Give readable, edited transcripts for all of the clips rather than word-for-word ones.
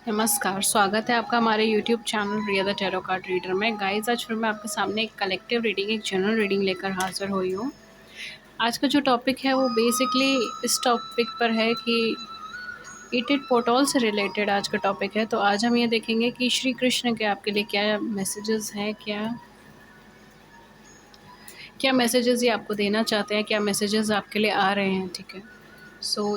नमस्कार, स्वागत है आपका हमारे YouTube channel Riya the tarot card reader में। गाइस, आज फिर मैं आपके सामने एक कलेक्टिव रीडिंग, एक जनरल रीडिंग लेकर हाज़िर हुई हूँ। आज का जो टॉपिक है वो बेसिकली इस टॉपिक पर है कि ईटेड पोर्टल से रिलेटेड आज का टॉपिक है। तो आज हम ये देखेंगे कि श्री कृष्ण के आपके लिए क्या मैसेजेस हैं, क्या क्या मैसेजेस ये आपको देना चाहते हैं, क्या मैसेजेस आपके लिए आ रहे हैं, ठीक है।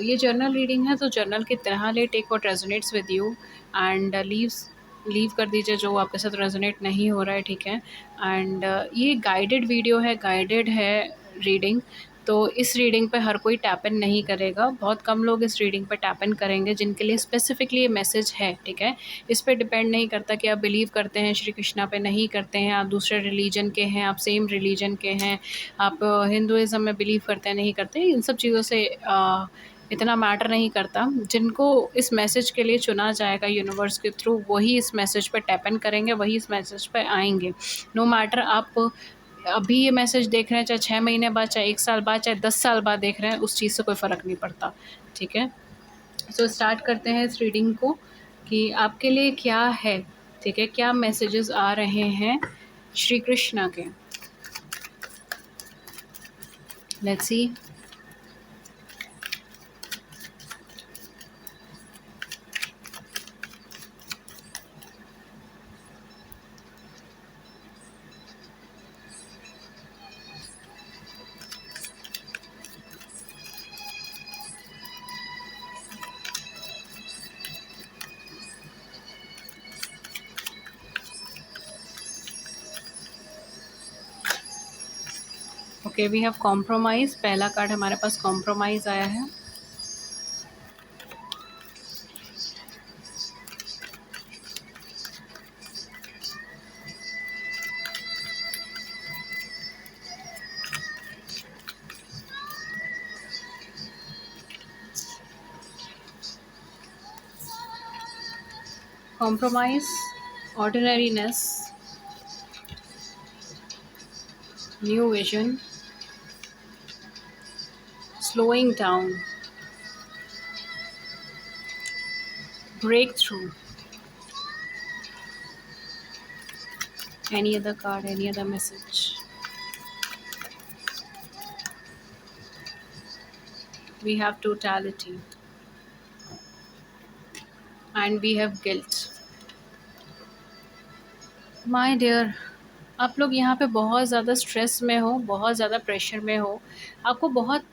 ये जर्नल रीडिंग है, तो जर्नल की तरह ले, take what resonates with you and leave कर दीजिए जो आपके साथ रेजोनेट नहीं हो रहा है, ठीक है। एंड ये गाइडेड वीडियो है, गाइडेड है रीडिंग। तो इस रीडिंग पे हर कोई टैप इन नहीं करेगा, बहुत कम लोग इस रीडिंग पे टैप इन करेंगे जिनके लिए स्पेसिफिकली ये मैसेज है, ठीक है। इस पे डिपेंड नहीं करता कि आप बिलीव करते हैं श्री कृष्णा पे, नहीं करते हैं, आप दूसरे रिलीजन के हैं, आप सेम रिलीजन के हैं, आप हिंदुज़म में बिलीव करते हैं, नहीं करते, इन सब चीज़ों से इतना मैटर नहीं करता। जिनको इस मैसेज के लिए चुना जाएगा यूनिवर्स के थ्रू, वही इस मैसेज पे टैप इन करेंगे, वही इस मैसेज पे आएंगे। नो मैटर आप अभी ये मैसेज देख रहे हैं, चाहे 6 महीने बाद, चाहे 1 साल बाद, चाहे 10 साल बाद देख रहे हैं, उस चीज़ से कोई फ़र्क नहीं पड़ता, ठीक है। स्टार्ट करते हैं इस रीडिंग को कि आपके लिए क्या है, ठीक है, क्या मैसेजेस आ रहे हैं श्री कृष्णा के। Let's see. Okay, we have compromise. पहला कार्ड हमारे पास कॉम्प्रोमाइज़ आया है। Compromise, ordinariness, new vision, slowing down, breakthrough. Any other card, any other message? We have totality and we have guilt. My dear, आप लोग यहाँ पे बहुत ज़्यादा स्ट्रेस में हो, बहुत ज़्यादा प्रेशर में हो, आपको बहुत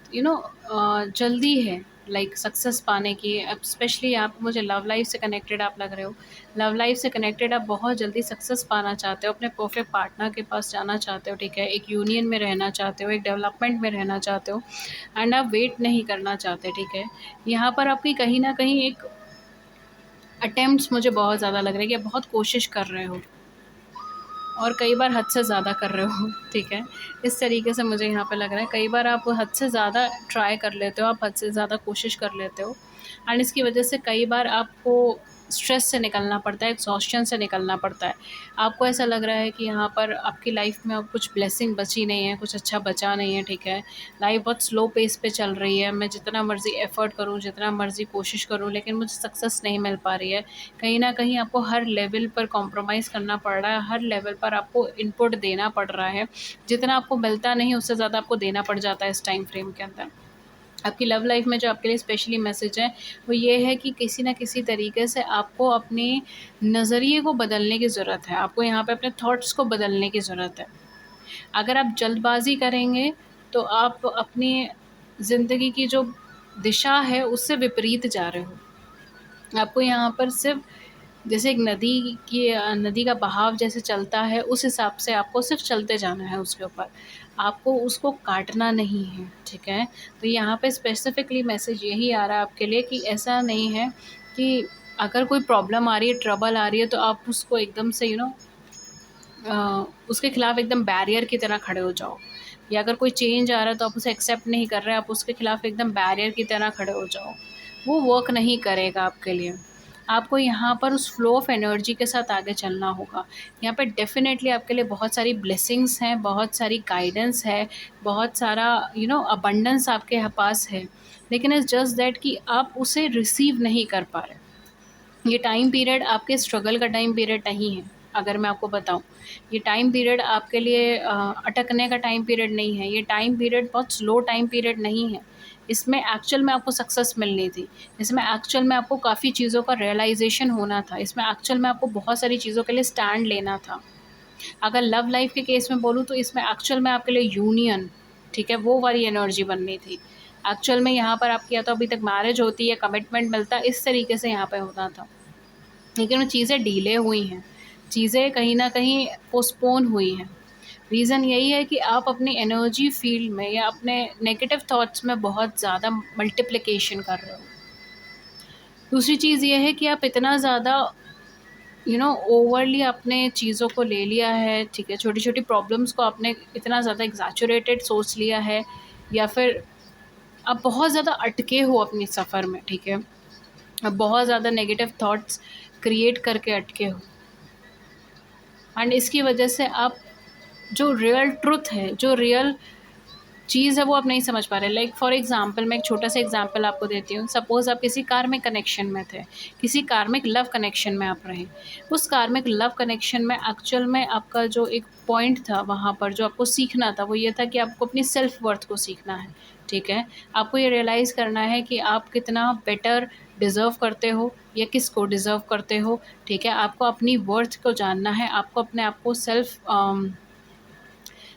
जल्दी है लाइक सक्सेस पाने की। अब स्पेशली आप, मुझे लव लाइफ से कनेक्टेड आप लग रहे हो, लव लाइफ से कनेक्टेड आप बहुत जल्दी सक्सेस पाना चाहते हो, अपने परफेक्ट पार्टनर के पास जाना चाहते हो, ठीक है, एक यूनियन में रहना चाहते हो, एक डेवलपमेंट में रहना चाहते हो एंड आप वेट नहीं करना चाहते, ठीक है। यहाँ पर आपकी कहीं ना कहीं एक अटेम्प्ट्स मुझे बहुत ज़्यादा लग रहा है कि आप बहुत कोशिश कर रहे हो और कई बार हद से ज़्यादा कर रहे हो, ठीक है। इस तरीके से मुझे यहाँ पे लग रहा है, कई बार आप हद से ज़्यादा ट्राई कर लेते हो, आप हद से ज़्यादा कोशिश कर लेते हो एंड इसकी वजह से कई बार आपको स्ट्रेस से निकलना पड़ता है, एग्जॉस्शन से निकलना पड़ता है। आपको ऐसा लग रहा है कि यहाँ पर आपकी लाइफ में अब कुछ ब्लेसिंग बची नहीं है, कुछ अच्छा बचा नहीं है, ठीक है। लाइफ बहुत स्लो पेस पे चल रही है, मैं जितना मर्ज़ी एफ़र्ट करूँ, जितना मर्ज़ी कोशिश करूँ, लेकिन मुझे सक्सेस नहीं मिल पा रही है। कहीं न कहीं आपको हर लेवल पर कॉम्प्रोमाइज़ करना पड़ रहा है, हर लेवल पर आपको इनपुट देना पड़ रहा है। जितना आपको मिलता नहीं, उससे ज़्यादा आपको देना पड़ जाता है इस टाइम फ्रेम के अंदर। आपकी लव लाइफ में जो आपके लिए स्पेशली मैसेज है, वो ये है कि किसी न किसी तरीके से आपको अपने नज़रिए को बदलने की ज़रूरत है। आपको यहाँ पे अपने थॉट्स को बदलने की ज़रूरत है। अगर आप जल्दबाज़ी करेंगे, तो आप अपनी ज़िंदगी की जो दिशा है, उससे विपरीत जा रहे हो। आपको यहाँ पर सिर्फ़ जैसे एक नदी का बहाव जैसे चलता है, उस हिसाब से आपको सिर्फ़ चलते जाना है उसके ऊपर। आपको उसको काटना नहीं है, ठीक है? तो यहाँ पे स्पेसिफ़िकली मैसेज यही आ रहा है आपके लिए कि ऐसा नहीं है कि अगर कोई प्रॉब्लम आ रही है, ट्रबल आ रही है, तो आप उसको एकदम से उसके खिलाफ एकदम बैरियर की तरह खड़े हो जाओ, या अगर कोई चेंज आ रहा है तो आप उसे एक्सेप्ट नहीं कर रहे हैं, आप उसके खिलाफ एकदम बैरियर की तरह खड़े हो जाओ। वो वर्क नहीं करेगा आपके लिए। आपको यहाँ पर उस फ्लो ऑफ एनर्जी के साथ आगे चलना होगा। यहाँ पे डेफ़िनेटली आपके लिए बहुत सारी ब्लेसिंग्स हैं, बहुत सारी गाइडेंस है, बहुत सारा अबंडेंस आपके पास है। लेकिन इट्स जस्ट दैट कि आप उसे रिसीव नहीं कर पा रहे। ये टाइम पीरियड आपके स्ट्रगल का टाइम पीरियड नहीं है। अगर मैं आपको बताऊँ, ये टाइम पीरियड आपके लिए अटकने का टाइम पीरियड नहीं है। ये टाइम पीरियड बहुत स्लो टाइम पीरियड नहीं है। इसमें एक्चुअल में आपको सक्सेस मिलनी थी। इसमें एक्चुअल में आपको काफ़ी चीज़ों का रियलाइज़ेशन होना था। इसमें एक्चुअल में आपको बहुत सारी चीज़ों के लिए स्टैंड लेना था। अगर लव लाइफ़ के केस में बोलूँ तो इसमें एक्चुअल में आपके लिए यूनियन, ठीक है, वो वाली एनर्जी बननी थी। एक्चुअल में यहाँ पर आपकी या तो अभी तक मैरिज होती है, कमिटमेंट मिलता, इस तरीके से यहाँ पे होना था। लेकिन वो चीज़ें डिले हुई हैं, चीज़ें कहीं न कहीं पोस्टपोन हुई हैं। रीज़न यही है कि आप अपनी एनर्जी फ़ील्ड में या अपने नेगेटिव थॉट्स में बहुत ज़्यादा मल्टीप्लिकेशन कर रहे हो। दूसरी चीज़ ये है कि आप इतना ज़्यादा ओवरली आपने चीज़ों को ले लिया है, ठीक है, छोटी-छोटी प्रॉब्लम्स को आपने इतना ज़्यादा एग्ज़ैजरेटेड सोच लिया है, या फिर आप बहुत ज़्यादा अटके हो अपनी सफ़र में, ठीक है? आप बहुत ज़्यादा नेगेटिव थॉट्स क्रिएट करके अटके हो, एंड इसकी वजह से आप जो रियल ट्रुथ है, जो रियल चीज़ है, वो आप नहीं समझ पा रहे। लाइक फॉर एग्ज़ाम्पल, मैं एक छोटा-सा एग्ज़ाम्पल आपको देती हूँ। सपोज़ आप किसी कार्मिक कनेक्शन में थे, किसी कार्मिक लव कनेक्शन में आप रहे। उस कार्मिक लव कनेक्शन में एक्चुअल में आपका जो एक पॉइंट था वहाँ पर, जो आपको सीखना था, वो ये था कि आपको अपनी सेल्फ वर्थ को सीखना है, ठीक है? आपको ये रियलाइज़ करना है कि आप कितना बेटर डिज़र्व करते हो या किसको डिज़र्व करते हो, ठीक है? आपको अपनी वर्थ को जानना है, आपको अपने आप को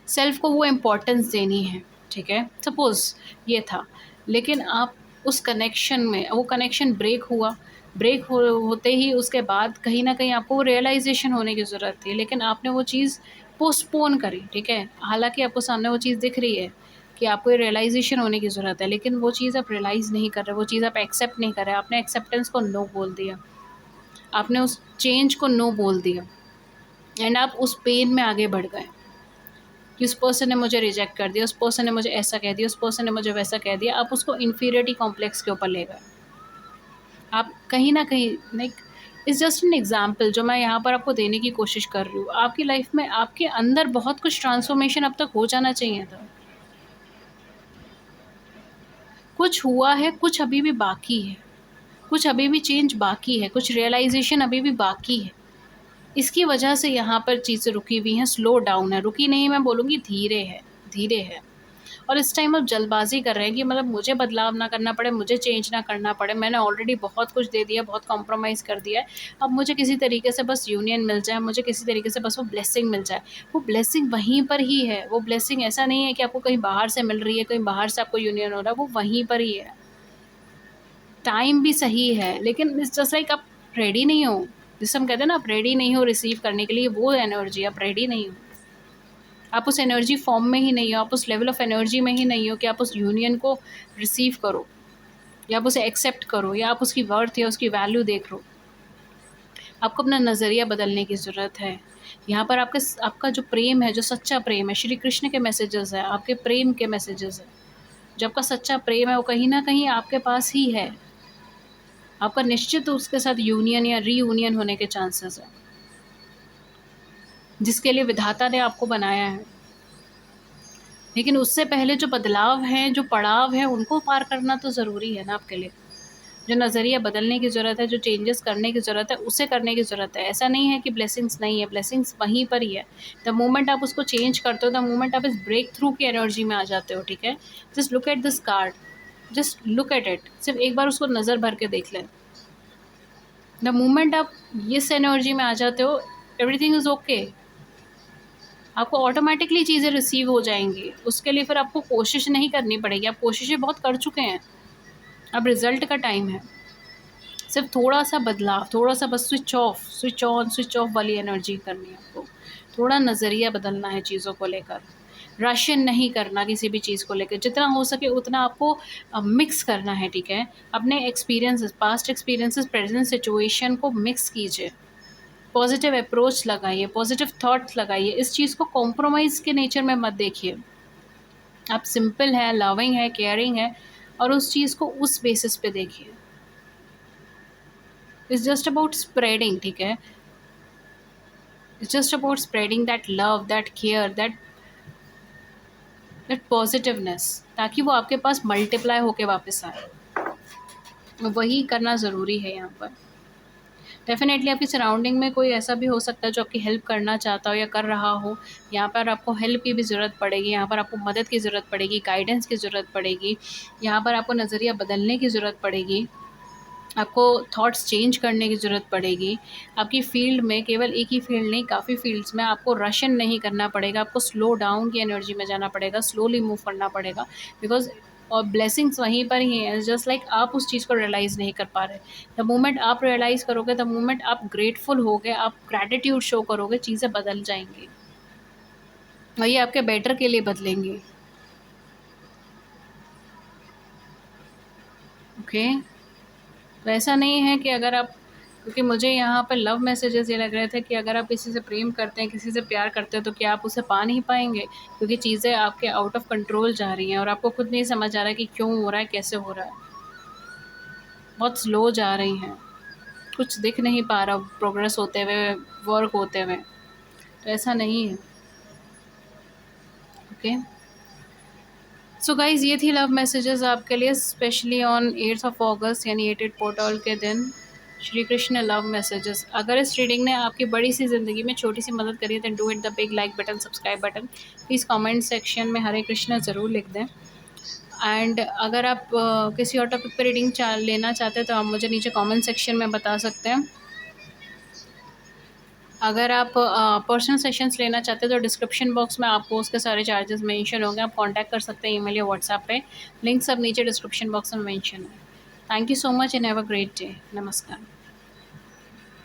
सेल्फ को वो इम्पोर्टेंस देनी है, ठीक है? सपोज़ ये था, लेकिन आप उस कनेक्शन में, वो कनेक्शन ब्रेक हुआ, ब्रेक होते ही उसके बाद कहीं न कहीं आपको वो रियलाइज़ेशन होने की ज़रूरत थी, लेकिन आपने वो चीज़ पोस्टपोन करी, ठीक है? हालाँकि आपको सामने वो चीज़ दिख रही है कि आपको ये रियलाइज़ेशन होने की ज़रूरत है, लेकिन वो चीज़ आप रियलाइज़ नहीं कर रहे, वो चीज़ आप एक्सेप्ट नहीं कर रहे, आपने एक्सेप्टेंस को नो बोल दिया, आपने उस चेंज को नो बोल दिया, एंड आप उस पेन में आगे बढ़ गए। कि उस पर्सन ने मुझे रिजेक्ट कर दिया, उस पर्सन ने मुझे ऐसा कह दिया, उस पर्सन ने मुझे वैसा कह दिया, आप उसको इन्फीरियरिटी कॉम्प्लेक्स के ऊपर ले गए। आप कहीं न कहीं like, it's just an example जो मैं यहाँ पर आपको देने की कोशिश कर रही हूँ। आपकी लाइफ़ में आपके अंदर बहुत कुछ ट्रांसफ़ॉर्मेशन अब तक हो जाना चाहिए था। कुछ हुआ है, कुछ अभी भी बाकी है, कुछ अभी भी चेंज बाकी है, कुछ रियलाइज़ेशन अभी भी बाकी है। इसकी वजह से यहाँ पर चीज़ें रुकी हुई हैं, स्लो डाउन है, रुकी नहीं, मैं बोलूँगी धीरे है, धीरे है। और इस टाइम आप जल्दबाज़ी कर रहे हैं कि मतलब मुझे बदलाव ना करना पड़े, मुझे चेंज ना करना पड़े, मैंने ऑलरेडी बहुत कुछ दे दिया, बहुत कॉम्प्रोमाइज़ कर दिया है, अब मुझे किसी तरीके से बस यूनियन मिल जाए, मुझे किसी तरीके से बस वो ब्लेसिंग मिल जाए। वो ब्लेसिंग वहीं पर ही है, वो ब्लेसिंग ऐसा नहीं है कि आपको कहीं बाहर से मिल रही है, कहीं बाहर से आपको यूनियन हो रहा है, वो वहीं पर ही है। टाइम भी सही है, लेकिन इट्स जस्ट लाइक आप रेडी नहीं हो, जिसे हम कहते हैं ना, आप रेडी नहीं हो रिसीव करने के लिए वो एनर्जी, आप रेडी नहीं हो। आप उस एनर्जी फॉर्म में ही नहीं हो, आप उस लेवल ऑफ एनर्जी में ही नहीं हो कि आप उस यूनियन को रिसीव करो, या आप उसे एक्सेप्ट करो, या आप उसकी वर्थ या उसकी वैल्यू देख लो। आपको अपना नज़रिया बदलने की ज़रूरत है। यहाँ पर आपका जो प्रेम है, जो सच्चा प्रेम है, श्री कृष्ण के मैसेजेस हैं, आपके प्रेम के मैसेजेस हैं। जो आपका सच्चा प्रेम है, वो कहीं न कहीं आपके पास ही है। आपका निश्चित उसके साथ यूनियन या रीयूनियन होने के चांसेस हैं, जिसके लिए विधाता ने आपको बनाया है। लेकिन उससे पहले जो बदलाव हैं, जो पड़ाव हैं, उनको पार करना तो ज़रूरी है ना आपके लिए। जो नज़रिया बदलने की ज़रूरत है, जो चेंजेस करने की ज़रूरत है, उसे करने की ज़रूरत है। ऐसा नहीं है कि ब्लेसिंग्स नहीं है, ब्लेसिंग्स वहीं पर ही है। द मोमेंट आप उसको चेंज करते हो, द मोमेंट आप इस ब्रेक थ्रू की एनर्जी में आ जाते हो, ठीक है? Just look at this card, just look at it. सिर्फ़ एक बार उसको नज़र भर के देख लें। द मोमेंट आप इस एनर्जी में आ जाते हो, एवरीथिंग इज़ ओके। आपको ऑटोमैटिकली चीज़ें रिसीव हो जाएँगी। उसके लिए फिर आपको कोशिश नहीं करनी पड़ेगी, आप कोशिशें बहुत कर चुके हैं। अब रिज़ल्ट का टाइम है। सिर्फ़ थोड़ा-सा बदलाव, थोड़ा-सा बस switch off, switch on, switch off वाली एनर्जी करनी है आपको। थोड़ा नज़रिया बदलना है चीज़ों को लेकर। राशियन नहीं करना किसी भी चीज़ को लेकर। जितना हो सके उतना आपको मिक्स करना है, ठीक है? अपने experiences, past experiences, present situation को मिक्स कीजिए। पॉज़िटिव अप्रोच लगाइए, पॉज़िटिव थॉट्स लगाइए। इस चीज़ को कॉम्प्रोमाइज़ के नेचर में मत देखिए। आप सिंपल हैं, लविंग हैं, केयरिंग हैं, और उस चीज़ को उस बेसिस पे देखिए। इट्स जस्ट अबाउट स्प्रेडिंग, ठीक है? It's just about spreading that love, that care, that positiveness, ताकि वो आपके पास मल्टीप्लाई होके वापस आए। वही करना ज़रूरी है यहाँ पर। डेफ़िनेटली आपकी सराउंडिंग में कोई ऐसा भी हो सकता है जो आपकी हेल्प करना चाहता हो या कर रहा हो। यहाँ पर आपको हेल्प की भी ज़रूरत पड़ेगी, यहाँ पर आपको मदद की ज़रूरत पड़ेगी, गाइडेंस की ज़रूरत पड़ेगी, यहाँ पर आपको नज़रिया बदलने की ज़रूरत पड़ेगी, आपको थॉट्स चेंज करने की ज़रूरत पड़ेगी। आपकी फ़ील्ड में केवल एक ही फ़ील्ड नहीं, काफ़ी फ़ील्ड्स में आपको रश इन नहीं करना पड़ेगा, आपको स्लो डाउन की एनर्जी में जाना पड़ेगा, स्लोली मूव करना पड़ेगा, बिकॉज़ और ब्लेसिंग्स वहीं पर ही हैं, जस्ट लाइक आप उस चीज़ को रियलाइज़ नहीं कर पा रहे। द मोमेंट आप रियलाइज़ करोगे, द मोमेंट आप ग्रेटफुल होगे, आप ग्रैटिट्यूड शो करोगे, चीज़ें बदल जाएँगी और ये आपके बेटर के लिए बदलेंगी। ओके? तो ऐसा नहीं है कि अगर आप, क्योंकि मुझे यहाँ पर लव मैसेजेस ये लग रहे थे कि अगर आप किसी से प्रेम करते हैं, किसी से प्यार करते हैं, तो क्या आप उसे पा नहीं पाएँगे? क्योंकि चीज़ें आपके आउट ऑफ कंट्रोल जा रही हैं और आपको खुद नहीं समझ आ रहा है कि क्यों हो रहा है, कैसे हो रहा है। बहुत स्लो जा रही हैं, कुछ दिख नहीं पा रहा प्रोग्रेस होते हुए, वर्क होते हुए, तो ऐसा नहीं है। ओके? सो गाइज़, ये थी लव मैसेजेस आपके लिए स्पेशली ऑन 8th ऑफ अगस्त यानी 8 पोर्टल के दिन। Shri Krishna love messages. अगर इस रीडिंग ने आपकी बड़ी सी ज़िंदगी में छोटी सी मदद करी है, then do it the big like button, subscribe button. Please comment section में हरे कृष्णा ज़रूर लिख दें। एंड अगर आप किसी और टॉपिक पर रीडिंग लेना चाहते हैं तो आप मुझे नीचे कमेंट सेक्शन में बता सकते हैं। अगर आप पर्सनल सेशंस लेना चाहते हैं तो डिस्क्रिप्शन बॉक्स में आपको उसके सारे चार्जेस मेंशन होंगे, आप कांटेक्ट कर सकते हैं ईमेल या व्हाट्सएप पे। लिंक सब नीचे डिस्क्रिप्शन बॉक्स में मेंशन है। Thank you so much and have a great day. नमस्कार।